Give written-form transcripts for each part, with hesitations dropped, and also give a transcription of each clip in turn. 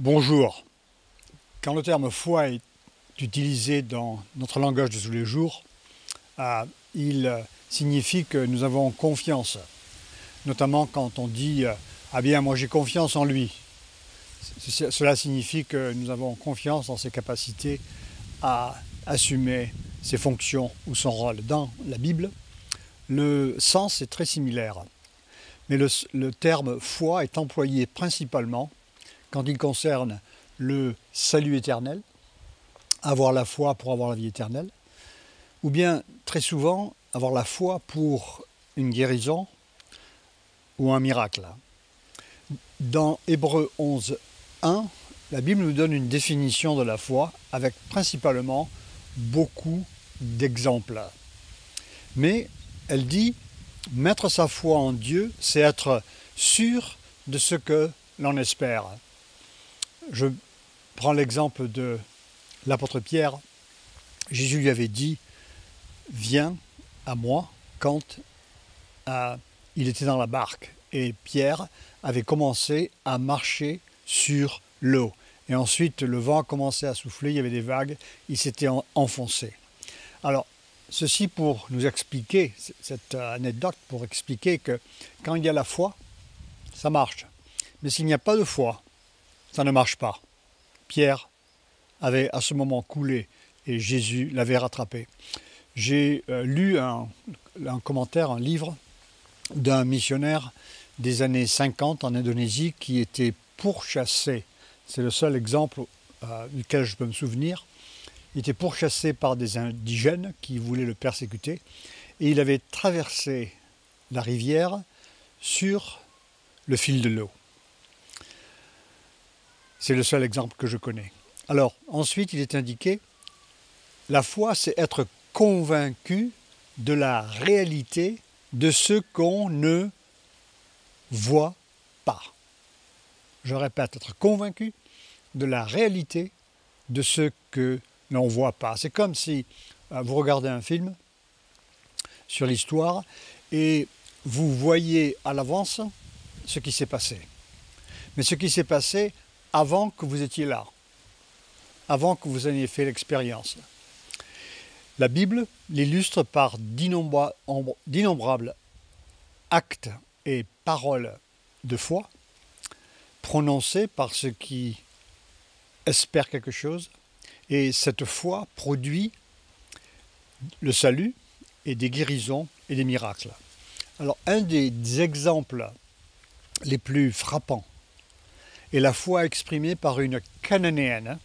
Bonjour. Quand le terme foi est utilisé dans notre langage de tous les jours, il signifie que nous avons confiance. Notamment quand on dit ah bien, moi j'ai confiance en lui. Cela signifie que nous avons confiance en ses capacités à assumer ses fonctions ou son rôle. Dans la Bible, le sens est très similaire. Mais le terme foi est employé principalement quand il concerne le salut éternel, avoir la foi pour avoir la vie éternelle, ou bien très souvent avoir la foi pour une guérison ou un miracle. Dans Hébreux 11, 1, la Bible nous donne une définition de la foi avec principalement beaucoup d'exemples. Mais elle dit, mettre sa foi en Dieu, c'est être sûr de ce que l'on espère. Je prends l'exemple de l'apôtre Pierre. Jésus lui avait dit « Viens à moi » quand il était dans la barque. Et Pierre avait commencé à marcher sur l'eau. Et ensuite, le vent a commencé à souffler, il y avait des vagues, il s'était enfoncé. Alors, ceci pour nous expliquer, cette anecdote pour expliquer que quand il y a la foi, ça marche. Mais s'il n'y a pas de foi, ça ne marche pas. Pierre avait à ce moment coulé et Jésus l'avait rattrapé. J'ai lu un commentaire, un livre d'un missionnaire des années 50 en Indonésie qui était pourchassé. C'est le seul exemple duquel je peux me souvenir. Il était pourchassé par des indigènes qui voulaient le persécuter et il avait traversé la rivière sur le fil de l'eau. C'est le seul exemple que je connais. Alors, ensuite, il est indiqué, la foi, c'est être convaincu de la réalité de ce qu'on ne voit pas. Je répète, être convaincu de la réalité de ce que l'on ne voit pas. C'est comme si vous regardez un film sur l'histoire et vous voyez à l'avance ce qui s'est passé. Mais ce qui s'est passé avant que vous étiez là, avant que vous ayez fait l'expérience. La Bible l'illustre par d'innombrables actes et paroles de foi prononcées par ceux qui espèrent quelque chose. Et cette foi produit le salut et des guérisons et des miracles. Alors, un des exemples les plus frappants est la foi exprimée par une Cananéenne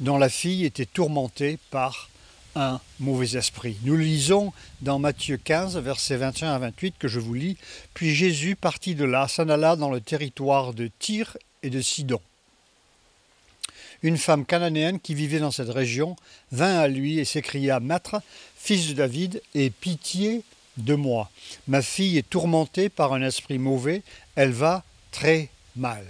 dont la fille était tourmentée par un mauvais esprit. Nous lisons dans Matthieu 15, versets 21 à 28, que je vous lis. « Puis Jésus partit de là, s'en alla dans le territoire de Tyr et de Sidon. Une femme cananéenne qui vivait dans cette région vint à lui et s'écria « Maître, fils de David, aie pitié de moi. Ma fille est tourmentée par un esprit mauvais, elle va très mal. »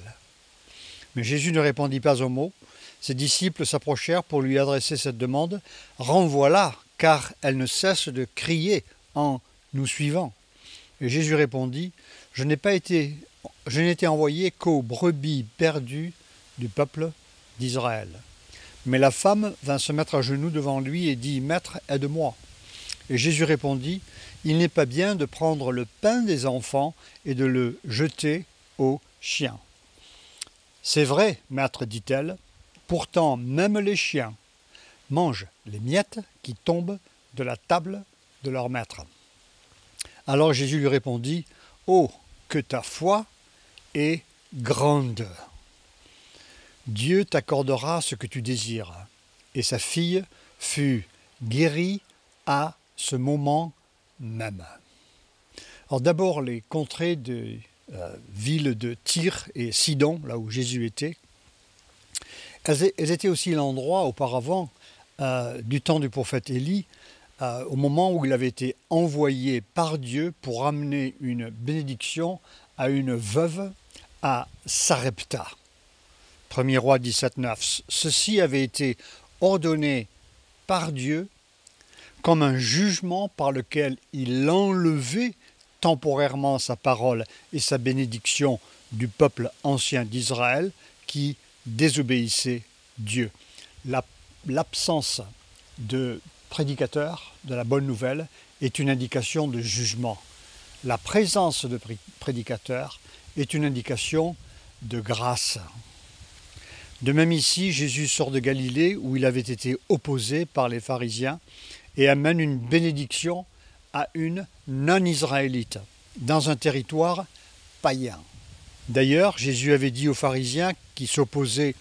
Mais Jésus ne répondit pas au mot. Ses disciples s'approchèrent pour lui adresser cette demande. « Renvoie-la, car elle ne cesse de crier en nous suivant. » Et Jésus répondit, « Je n'ai été envoyé qu'aux brebis perdues du peuple d'Israël. » Mais la femme vint se mettre à genoux devant lui et dit, « Maître, aide-moi. » Et Jésus répondit, « Il n'est pas bien de prendre le pain des enfants et de le jeter aux chiens. » « C'est vrai, maître, dit-elle, pourtant même les chiens mangent les miettes qui tombent de la table de leur maître. » Alors Jésus lui répondit, « Oh, que ta foi est grande! Dieu t'accordera ce que tu désires. » Et sa fille fut guérie à ce moment même. Alors d'abord les contrées de ville de Tyr et Sidon, là où Jésus était, elles étaient aussi l'endroit auparavant du temps du prophète Élie, au moment où il avait été envoyé par Dieu pour amener une bénédiction à une veuve à Sarepta. 1er roi 17,9. Ceci avait été ordonné par Dieu comme un jugement par lequel il enlevait temporairement sa parole et sa bénédiction du peuple ancien d'Israël qui désobéissaient Dieu. L'absence de prédicateur de la bonne nouvelle est une indication de jugement. La présence de prédicateurs est une indication de grâce. De même ici, Jésus sort de Galilée où il avait été opposé par les pharisiens et amène une bénédiction à une non-israélite dans un territoire païen. D'ailleurs, Jésus avait dit aux pharisiens qui s'opposaient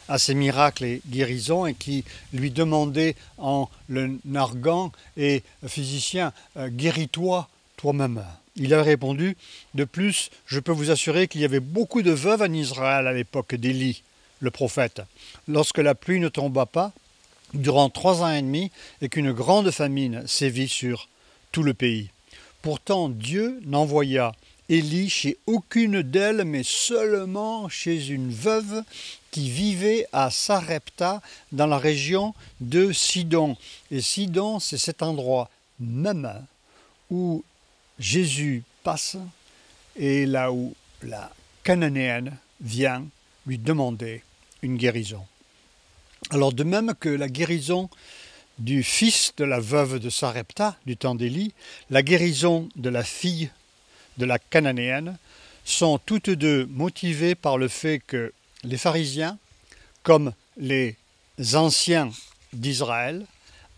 à ses miracles et guérisons et qui lui demandaient en le narguant « Et physicien, guéris-toi toi-même ». Il a répondu « De plus, je peux vous assurer qu'il y avait beaucoup de veuves en Israël à l'époque d'Élie, le prophète, lorsque la pluie ne tomba pas durant 3 ans et demi et qu'une grande famine sévit sur tout le pays. Pourtant, Dieu n'envoya Élie chez aucune d'elles, mais seulement chez une veuve qui vivait à Sarepta, dans la région de Sidon. Et Sidon, c'est cet endroit même où Jésus passe et là où la Cananéenne vient lui demander une guérison. Alors de même que la guérison du fils de la veuve de Sarepta, du temps d'Élie, la guérison de la fille de la Cananéenne sont toutes deux motivées par le fait que les pharisiens, comme les anciens d'Israël,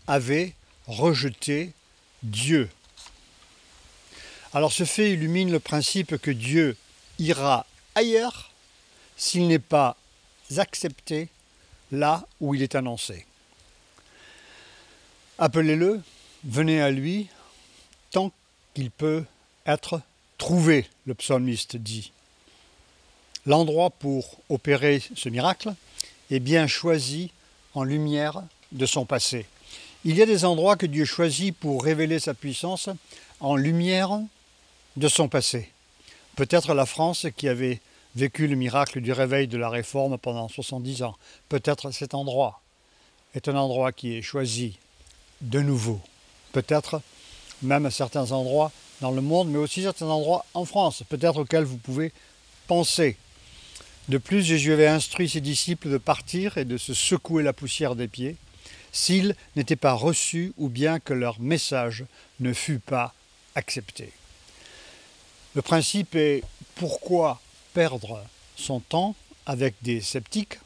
avaient rejeté Dieu. Alors ce fait illumine le principe que Dieu ira ailleurs s'il n'est pas accepté là où il est annoncé. Appelez-le, venez à lui, tant qu'il peut être trouvé, le psalmiste dit. L'endroit pour opérer ce miracle est bien choisi en lumière de son passé. Il y a des endroits que Dieu choisit pour révéler sa puissance en lumière de son passé. Peut-être la France qui avait vécu le miracle du réveil de la Réforme pendant 70 ans. Peut-être cet endroit est un endroit qui est choisi de nouveau. Peut-être même à certains endroits dans le monde, mais aussi certains endroits en France, peut-être auxquels vous pouvez penser. De plus, Jésus avait instruit ses disciples de partir et de se secouer la poussière des pieds s'ils n'étaient pas reçus ou bien que leur message ne fût pas accepté. Le principe est pourquoi perdre son temps avec des sceptiques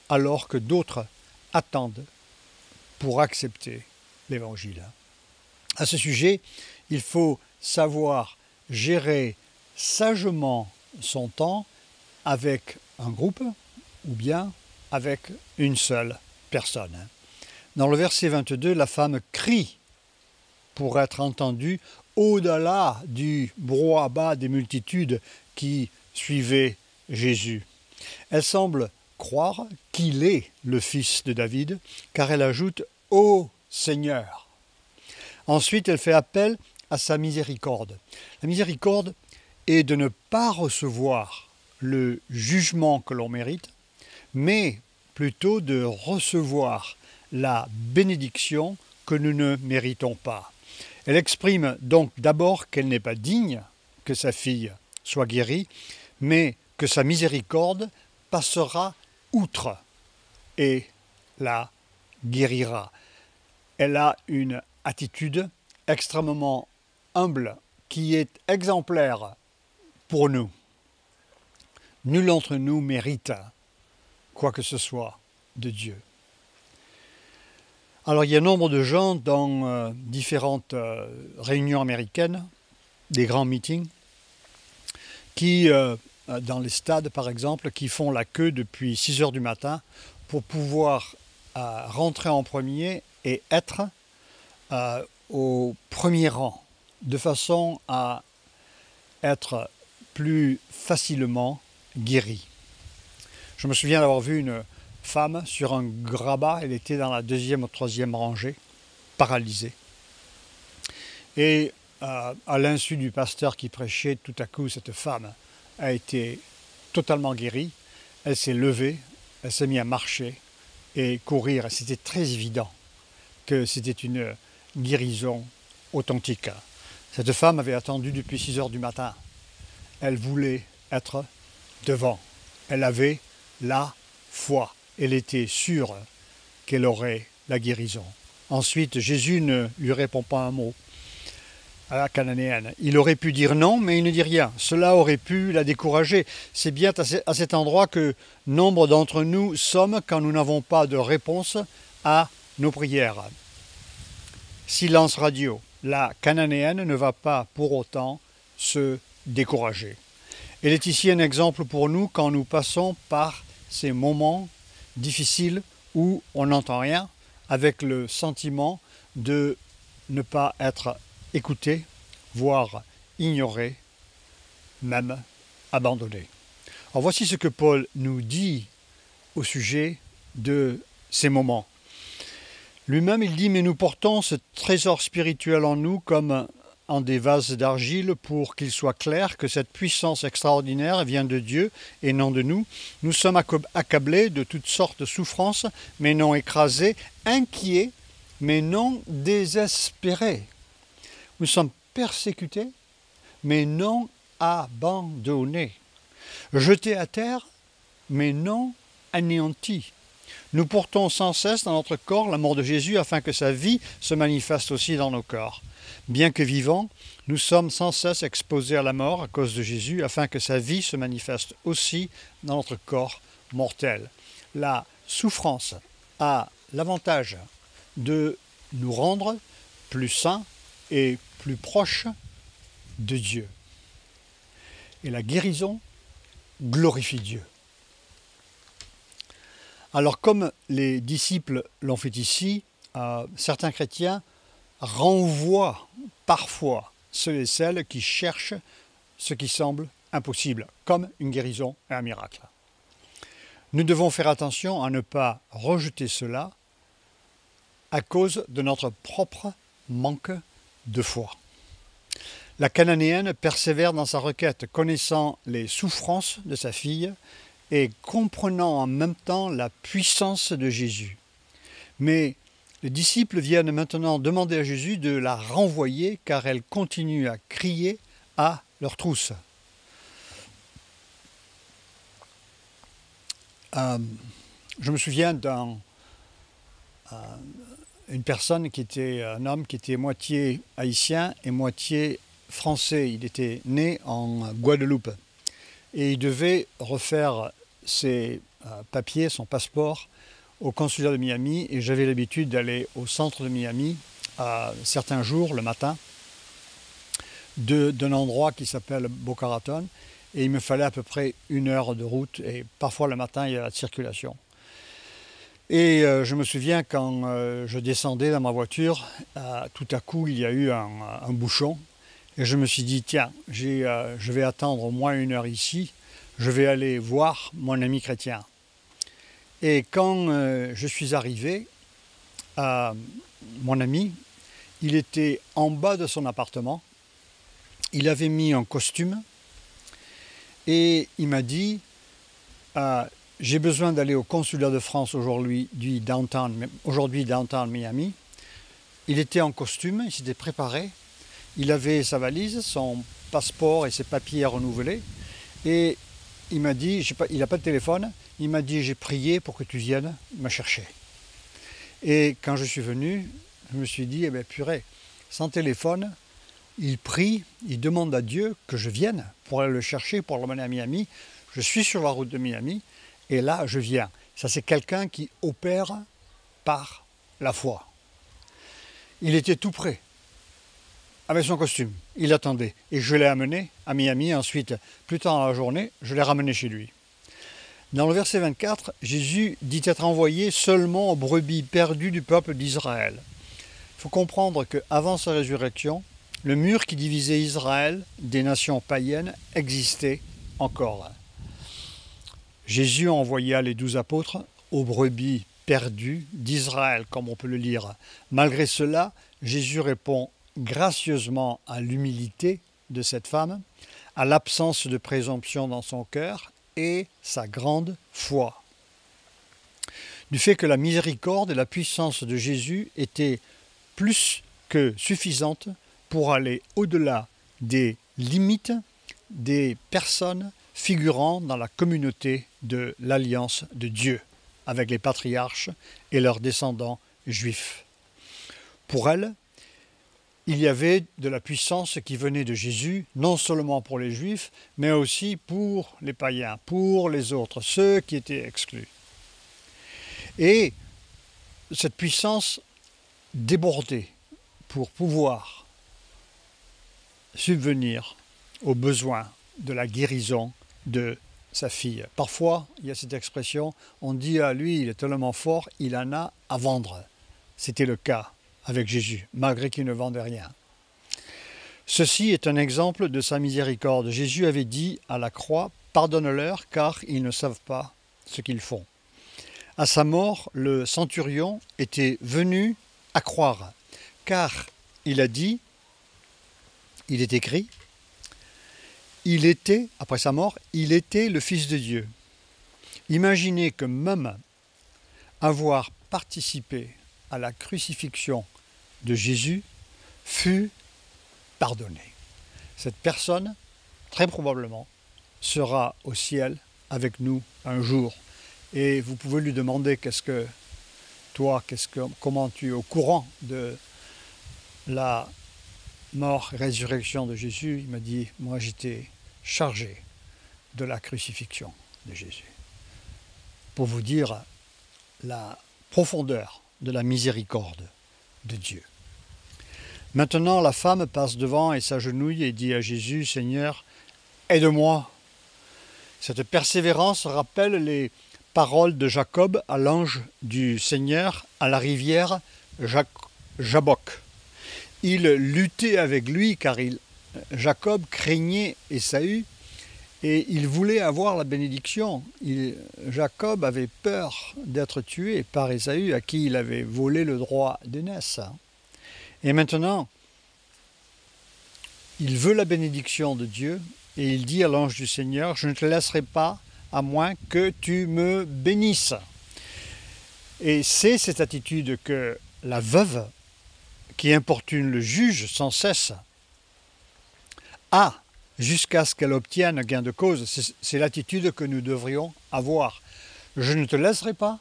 alors que d'autres attendent pour accepter l'Évangile. À ce sujet, il faut savoir gérer sagement son temps avec un groupe ou bien avec une seule personne. Dans le verset 22, la femme crie pour être entendue au-delà du brouhaha des multitudes qui suivaient Jésus. Elle semble croire qu'il est le fils de David, car elle ajoute « Ô Seigneur ». Ensuite, elle fait appel à sa miséricorde. La miséricorde est de ne pas recevoir le jugement que l'on mérite, mais plutôt de recevoir la bénédiction que nous ne méritons pas. Elle exprime donc d'abord qu'elle n'est pas digne que sa fille soit guérie, mais que sa miséricorde passera outre et la guérira. Elle a une attitude extrêmement humble qui est exemplaire pour nous. Nul d'entre nous mérite quoi que ce soit de Dieu. Alors il y a nombre de gens dans différentes réunions américaines, des grands meetings, qui, dans les stades par exemple, qui font la queue depuis 6 heures du matin pour pouvoir rentrer en premier et être au premier rang, de façon à être plus facilement guéri. Je me souviens d'avoir vu une femme sur un grabat, elle était dans la 2e ou 3e rangée, paralysée. Et à l'insu du pasteur qui prêchait, tout à coup, cette femme a été totalement guérie. Elle s'est levée, elle s'est mise à marcher et courir. C'était très évident que c'était une guérison authentique. Cette femme avait attendu depuis 6 heures du matin. Elle voulait être devant. Elle avait la foi. Elle était sûre qu'elle aurait la guérison. Ensuite, Jésus ne lui répond pas un mot à la cananéenne. Il aurait pu dire non, mais il ne dit rien. Cela aurait pu la décourager. C'est bien à cet endroit que nombre d'entre nous sommes quand nous n'avons pas de réponse à nos prières. Silence radio. La cananéenne ne va pas pour autant se décourager. Elle est ici un exemple pour nous quand nous passons par ces moments difficiles où on n'entend rien, avec le sentiment de ne pas être écouté, voire ignoré, même abandonné. Alors voici ce que Paul nous dit au sujet de ces moments. Lui-même, il dit « Mais nous portons ce trésor spirituel en nous comme en des vases d'argile pour qu'il soit clair que cette puissance extraordinaire vient de Dieu et non de nous. Nous sommes accablés de toutes sortes de souffrances, mais non écrasés, inquiets, mais non désespérés. Nous sommes persécutés, mais non abandonnés. Jetés à terre, mais non anéantis. Nous portons sans cesse dans notre corps la mort de Jésus afin que sa vie se manifeste aussi dans nos corps. Bien que vivants, nous sommes sans cesse exposés à la mort à cause de Jésus afin que sa vie se manifeste aussi dans notre corps mortel. La souffrance a l'avantage de nous rendre plus saints et plus proches de Dieu. Et la guérison glorifie Dieu. Alors comme les disciples l'ont fait ici, certains chrétiens renvoient parfois ceux et celles qui cherchent ce qui semble impossible, comme une guérison et un miracle. Nous devons faire attention à ne pas rejeter cela à cause de notre propre manque de foi. La cananéenne persévère dans sa requête, connaissant les souffrances de sa fille et comprenant en même temps la puissance de Jésus. Mais les disciples viennent maintenant demander à Jésus de la renvoyer car elle continue à crier à leur trousse. Je me souviens d'un un homme qui était moitié haïtien et moitié français. Il était né en Guadeloupe et il devait refaire ses papiers, son passeport au consulat de Miami, et j'avais l'habitude d'aller au centre de Miami certains jours le matin d'un endroit qui s'appelle Boca Raton, et il me fallait à peu près 1 heure de route et parfois le matin il y a la circulation. Et je me souviens quand je descendais dans ma voiture, tout à coup il y a eu un bouchon et je me suis dit tiens, je vais attendre au moins 1 heure ici, je vais aller voir mon ami chrétien. Et quand je suis arrivé, mon ami, il était en bas de son appartement, il avait mis un costume et il m'a dit j'ai besoin d'aller au consulat de France aujourd'hui downtown Miami. Il était en costume, il s'était préparé, il avait sa valise, son passeport et ses papiers à renouveler et il m'a dit, il n'a pas de téléphone, il m'a dit j'ai prié pour que tu viennes me chercher. Et quand je suis venu, je me suis dit, eh bien purée, sans téléphone, il prie, il demande à Dieu que je vienne pour aller le chercher, pour l'emmener à Miami. Je suis sur la route de Miami et là je viens. Ça c'est quelqu'un qui opère par la foi. Il était tout prêt, avec son costume, il attendait. Et je l'ai amené à Miami, ensuite, plus tard dans la journée, je l'ai ramené chez lui. Dans le verset 24, Jésus dit être envoyé seulement aux brebis perdues du peuple d'Israël. Il faut comprendre qu'avant sa résurrection, le mur qui divisait Israël des nations païennes existait encore. Jésus envoya les 12 apôtres aux brebis perdues d'Israël, comme on peut le lire. Malgré cela, Jésus répond gracieusement à l'humilité de cette femme, à l'absence de présomption dans son cœur et sa grande foi. Du fait que la miséricorde et la puissance de Jésus étaient plus que suffisantes pour aller au-delà des limites des personnes figurant dans la communauté de l'alliance de Dieu avec les patriarches et leurs descendants juifs. Pour elle, il y avait de la puissance qui venait de Jésus, non seulement pour les Juifs, mais aussi pour les païens, pour les autres, ceux qui étaient exclus. Et cette puissance débordait pour pouvoir subvenir aux besoins de la guérison de sa fille. Parfois, il y a cette expression, on dit à lui, il est tellement fort, il en a à vendre. C'était le cas avec Jésus, malgré qu'il ne vendait rien. Ceci est un exemple de sa miséricorde. Jésus avait dit à la croix, « Pardonne-leur, car ils ne savent pas ce qu'ils font. » À sa mort, le centurion était venu à croire, car il a dit, il est écrit, il était, après sa mort, il était le Fils de Dieu. Imaginez que même avoir participé à la crucifixion de Jésus fut pardonné. Cette personne, très probablement, sera au ciel avec nous un jour. Et vous pouvez lui demander comment tu es au courant de la mort et résurrection de Jésus. Il m'a dit, moi j'étais chargé de la crucifixion de Jésus. Pour vous dire la profondeur de la miséricorde de Dieu. Maintenant, la femme passe devant et s'agenouille et dit à Jésus, « Seigneur, aide-moi ». Cette persévérance rappelle les paroles de Jacob à l'ange du Seigneur à la rivière Jabbok. Il luttait avec lui car Jacob craignait Ésaü et il voulait avoir la bénédiction. Jacob avait peur d'être tué par Ésaü à qui il avait volé le droit d'aînesse. Et maintenant, il veut la bénédiction de Dieu et il dit à l'ange du Seigneur, « Je ne te laisserai pas à moins que tu me bénisses. » Et c'est cette attitude que la veuve, qui importune le juge sans cesse, a jusqu'à ce qu'elle obtienne gain de cause. C'est l'attitude que nous devrions avoir. Je ne te laisserai pas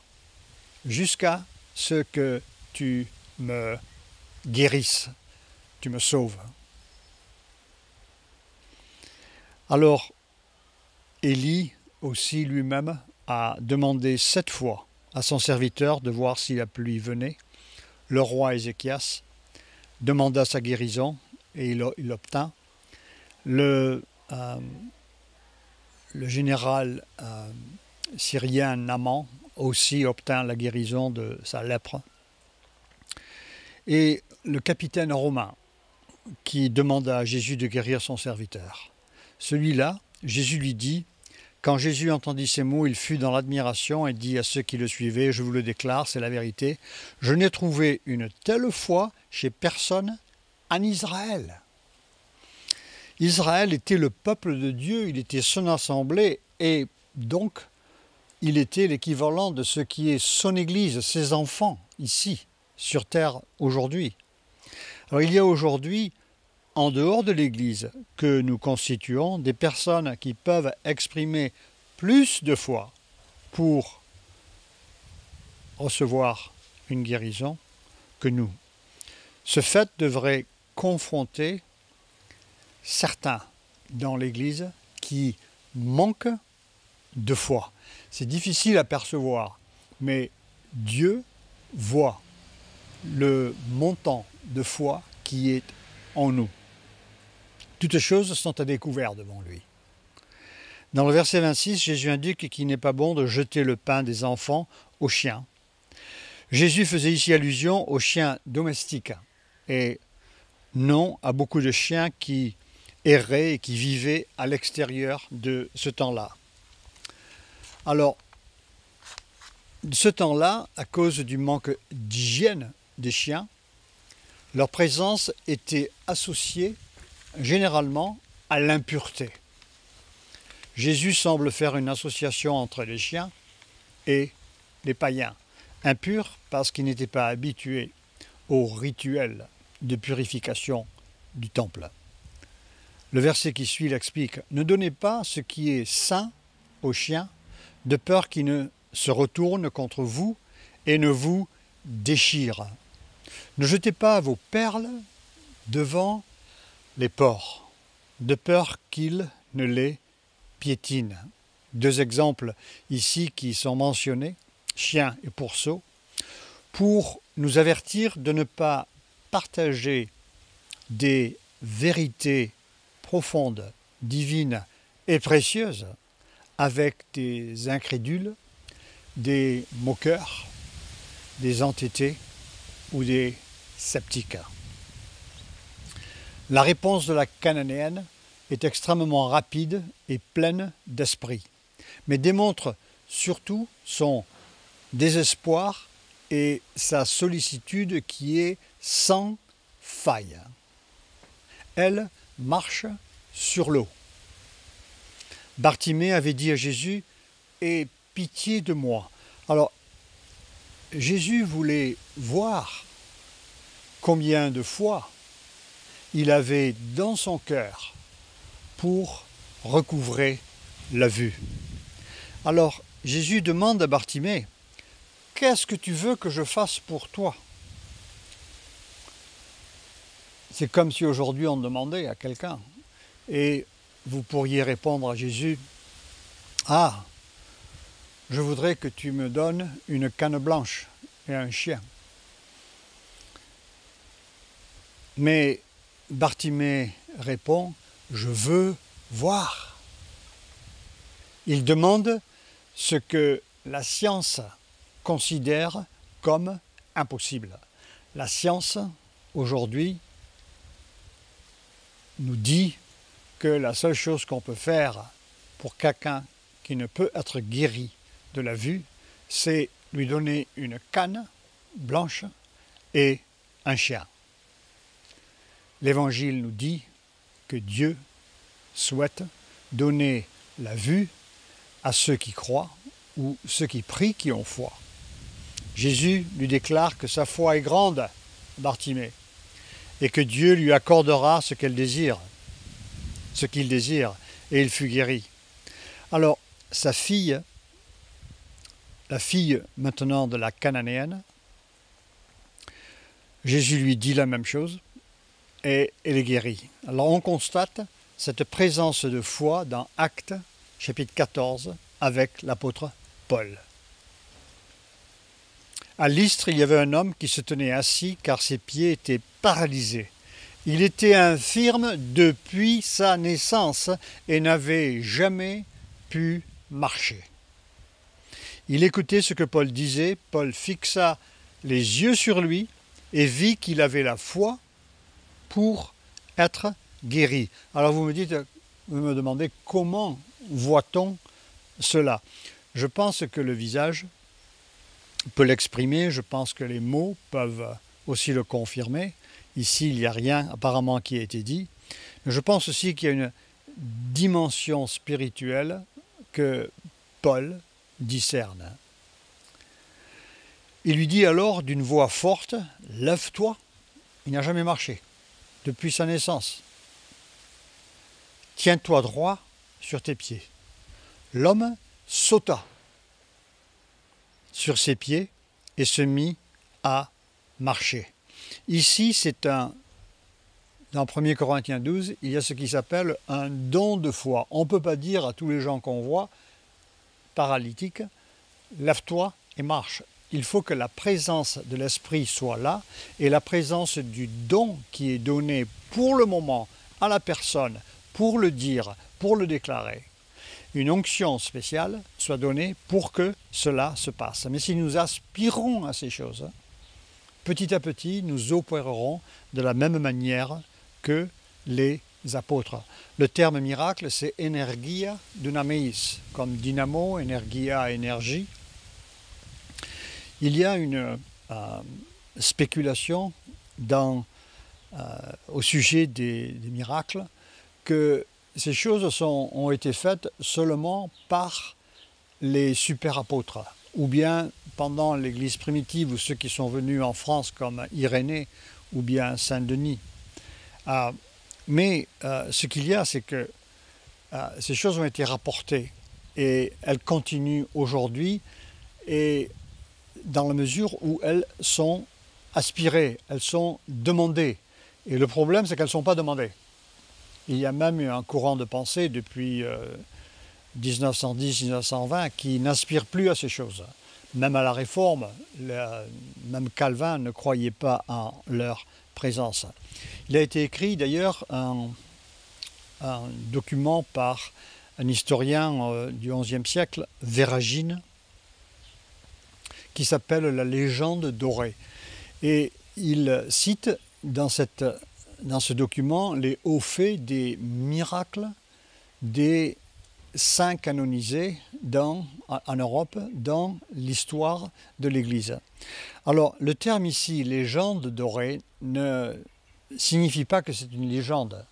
jusqu'à ce que tu me guérisse, tu me sauves. Alors, Élie aussi lui-même a demandé 7 fois à son serviteur de voir si la pluie venait. Le roi Ézéchias demanda sa guérison et il l'obtint. Le général syrien Naaman aussi obtint la guérison de sa lèpre. Et le capitaine romain qui demanda à Jésus de guérir son serviteur. Celui-là, Jésus lui dit, quand Jésus entendit ces mots, il fut dans l'admiration et dit à ceux qui le suivaient, je vous le déclare, c'est la vérité, je n'ai trouvé une telle foi chez personne en Israël. Israël était le peuple de Dieu, il était son assemblée et donc il était l'équivalent de ce qui est son Église, ses enfants, ici, sur terre aujourd'hui. Alors il y a aujourd'hui, en dehors de l'Église que nous constituons, des personnes qui peuvent exprimer plus de foi pour recevoir une guérison que nous. Ce fait devrait confronter certains dans l'Église qui manquent de foi. C'est difficile à percevoir, mais Dieu voit le montant de foi qui est en nous. Toutes choses sont à découvert devant lui. Dans le verset 26, Jésus indique qu'il n'est pas bon de jeter le pain des enfants aux chiens. Jésus faisait ici allusion aux chiens domestiques et non à beaucoup de chiens qui erraient et qui vivaient à l'extérieur de ce temps-là. Alors, ce temps-là, à cause du manque d'hygiène des chiens, leur présence était associée généralement à l'impureté. Jésus semble faire une association entre les chiens et les païens, impurs parce qu'ils n'étaient pas habitués au rituel de purification du temple. Le verset qui suit l'explique. Ne donnez pas ce qui est sain aux chiens, de peur qu'ils ne se retournent contre vous et ne vous déchirent. Ne jetez pas vos perles devant les porcs, de peur qu'ils ne les piétinent. Deux exemples ici qui sont mentionnés, chien et pourceau, pour nous avertir de ne pas partager des vérités profondes, divines et précieuses avec des incrédules, des moqueurs, des entêtés ou des sceptiques. La réponse de la Cananéenne est extrêmement rapide et pleine d'esprit, mais démontre surtout son désespoir et sa sollicitude qui est sans faille. Elle marche sur l'eau. Bartimée avait dit à Jésus « Aie pitié de moi ». Alors, Jésus voulait voir combien de fois il avait dans son cœur pour recouvrer la vue. Alors, Jésus demande à Bartimée « Qu'est-ce que tu veux que je fasse pour toi ?» C'est comme si aujourd'hui on demandait à quelqu'un et vous pourriez répondre à Jésus « Ah, je voudrais que tu me donnes une canne blanche et un chien. » Mais Bartimée répond « Je veux voir. » Il demande ce que la science considère comme impossible. La science, aujourd'hui, nous dit que la seule chose qu'on peut faire pour quelqu'un qui ne peut être guéri de la vue, c'est lui donner une canne blanche et un chien. L'Évangile nous dit que Dieu souhaite donner la vue à ceux qui croient ou ceux qui prient qui ont foi. Jésus lui déclare que sa foi est grande, Bartimée, et que Dieu lui accordera ce qu'il désire, et il fut guéri. Alors, sa fille, la fille maintenant de la Cananéenne, Jésus lui dit la même chose, et elle est guérie. Alors on constate cette présence de foi dans Actes, chapitre 14, avec l'apôtre Paul. À Lystre, il y avait un homme qui se tenait assis car ses pieds étaient paralysés. Il était infirme depuis sa naissance et n'avait jamais pu marcher. Il écoutait ce que Paul disait. Paul fixa les yeux sur lui et vit qu'il avait la foi pour être guéri. Alors vous me demandez comment voit-on cela? Je pense que le visage peut l'exprimer, je pense que les mots peuvent aussi le confirmer. Ici, il n'y a rien apparemment qui a été dit. Mais je pense aussi qu'il y a une dimension spirituelle que Paul discerne. Il lui dit alors d'une voix forte, « Lève-toi ». Il n'a jamais marché depuis sa naissance. « Tiens-toi droit sur tes pieds ». L'homme sauta sur ses pieds et se mit à marcher. Ici, dans 1 Corinthiens 12, il y a ce qui s'appelle un don de foi. On ne peut pas dire à tous les gens qu'on voit, paralytiques, lève-toi et marche. Il faut que la présence de l'Esprit soit là et la présence du don qui est donné pour le moment à la personne, pour le dire, pour le déclarer. Une onction spéciale soit donnée pour que cela se passe. Mais si nous aspirons à ces choses, petit à petit, nous opérerons de la même manière que les apôtres. Le terme miracle, c'est energia dynameis, comme dynamo, energia, énergie. Il y a une spéculation au sujet des miracles que ces choses ont été faites seulement par les super apôtres, ou bien pendant l'Église primitive ou ceux qui sont venus en France comme Irénée ou bien Saint-Denis. Mais ce qu'il y a, c'est que ces choses ont été rapportées et elles continuent aujourd'hui, et dans la mesure où elles sont aspirées, elles sont demandées. Et le problème, c'est qu'elles ne sont pas demandées. Il y a même eu un courant de pensée depuis 1910-1920 qui n'aspire plus à ces choses. Même à la Réforme, même Calvin ne croyait pas en leur présence. Il a été écrit d'ailleurs un document par un historien du XIe siècle, Véragine, qui s'appelle La légende dorée. Et il cite dans ce document les hauts faits des miracles des saints canonisés en Europe dans l'histoire de l'Église. Alors, le terme ici, légende dorée, ne signifie pas que c'est une légende.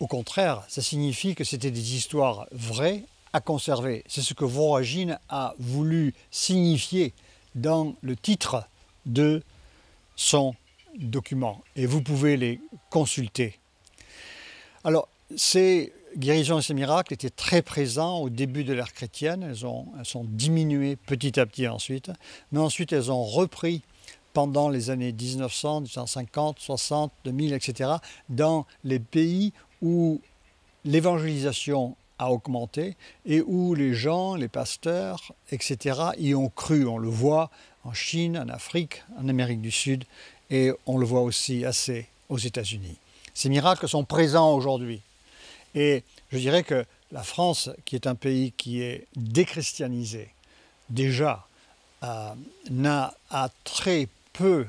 Au contraire, ça signifie que c'était des histoires vraies à conserver. C'est ce que Voragine a voulu signifier dans le titre de son document. Et vous pouvez les consulter. Alors, ces guérisons et ces miracles étaient très présents au début de l'ère chrétienne. Elles sont diminuées petit à petit ensuite. Mais ensuite, elles ont repris pendant les années 1900, 1950, 60, 2000, etc. dans les pays où l'évangélisation a augmenté et où les gens, les pasteurs, etc. y ont cru. On le voit en Chine, en Afrique, en Amérique du Sud, et on le voit aussi assez aux États-Unis. Ces miracles sont présents aujourd'hui. Et je dirais que la France, qui est un pays qui est déchristianisé, déjà, a très peu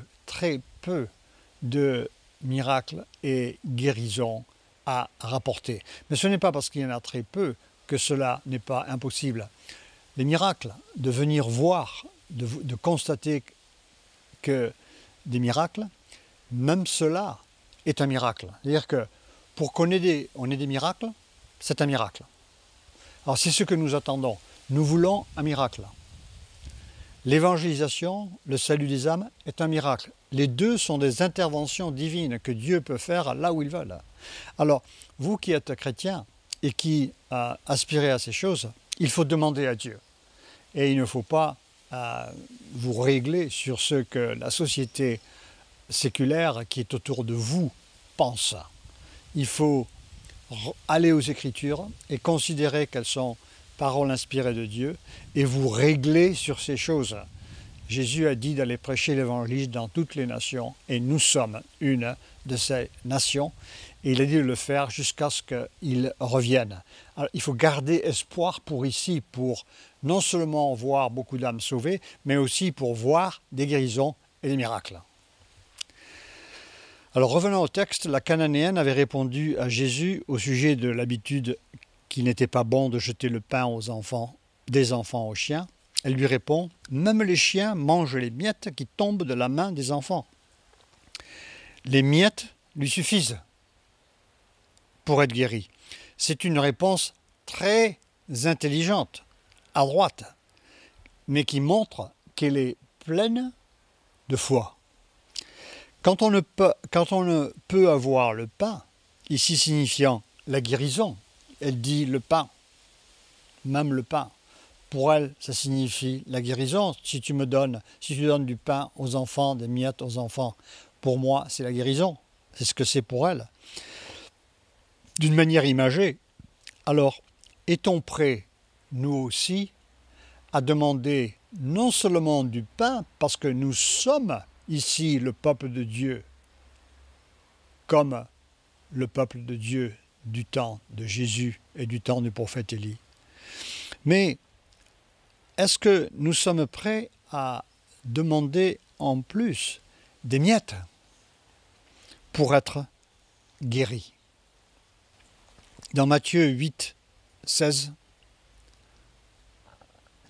de miracles et guérisons à rapporter. Mais ce n'est pas parce qu'il y en a très peu que cela n'est pas impossible. Les miracles, de venir voir, de constater que des miracles, même cela est un miracle. C'est-à-dire que pour qu'on ait des miracles, c'est un miracle. Alors c'est ce que nous attendons. Nous voulons un miracle. L'évangélisation, le salut des âmes, est un miracle. Les deux sont des interventions divines que Dieu peut faire là où il veut. Alors, vous qui êtes chrétien et qui aspirez à ces choses, il faut demander à Dieu. Et il ne faut pas vous régler sur ce que la société séculaire qui est autour de vous pense. Il faut aller aux Écritures et considérer qu'elles sont paroles inspirées de Dieu et vous régler sur ces choses. Jésus a dit d'aller prêcher l'évangile dans toutes les nations et nous sommes une de ces nations et il a dit de le faire jusqu'à ce qu'il revienne. Alors, il faut garder espoir pour ici, pour non seulement voir beaucoup d'âmes sauvées, mais aussi pour voir des guérisons et des miracles. Alors revenons au texte, la Cananéenne avait répondu à Jésus au sujet de l'habitude qu'il n'était pas bon de jeter le pain des enfants aux chiens. Elle lui répond, « Même les chiens mangent les miettes qui tombent de la main des enfants. » Les miettes lui suffisent pour être guéri. C'est une réponse très intelligente, à droite, mais qui montre qu'elle est pleine de foi. Quand on ne peut avoir le pain, ici signifiant la guérison, elle dit le pain, même le pain. Pour elle, ça signifie la guérison. Si tu donnes du pain aux enfants, des miettes aux enfants, pour moi, c'est la guérison. C'est ce que c'est pour elle. D'une manière imagée, alors, est-on prêt, nous aussi, à demander non seulement du pain, parce que nous sommes ici le peuple de Dieu, comme le peuple de Dieu du temps de Jésus et du temps du prophète Élie. Mais est-ce que nous sommes prêts à demander en plus des miettes pour être guéris? Dans Matthieu 8, 16,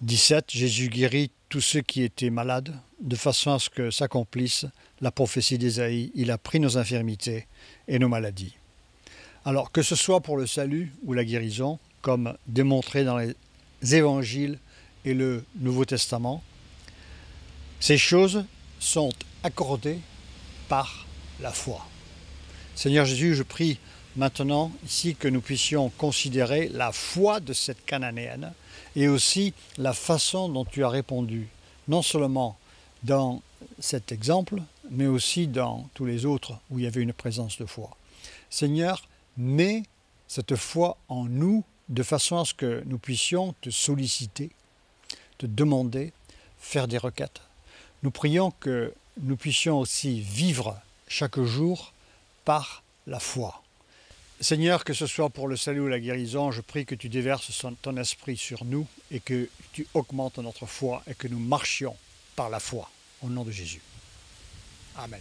17, Jésus guérit tous ceux qui étaient malades, de façon à ce que s'accomplisse la prophétie d'Ésaïe. Il a pris nos infirmités et nos maladies. Alors, que ce soit pour le salut ou la guérison, comme démontré dans les évangiles et le Nouveau Testament, ces choses sont accordées par la foi. Seigneur Jésus, je prie maintenant ici que nous puissions considérer la foi de cette Cananéenne et aussi la façon dont tu as répondu, non seulement dans cet exemple, mais aussi dans tous les autres où il y avait une présence de foi. Seigneur, mets cette foi en nous de façon à ce que nous puissions te solliciter, te demander, faire des requêtes. Nous prions que nous puissions aussi vivre chaque jour par la foi. Seigneur, que ce soit pour le salut ou la guérison, je prie que tu déverses ton esprit sur nous et que tu augmentes notre foi et que nous marchions par la foi. Au nom de Jésus. Amen.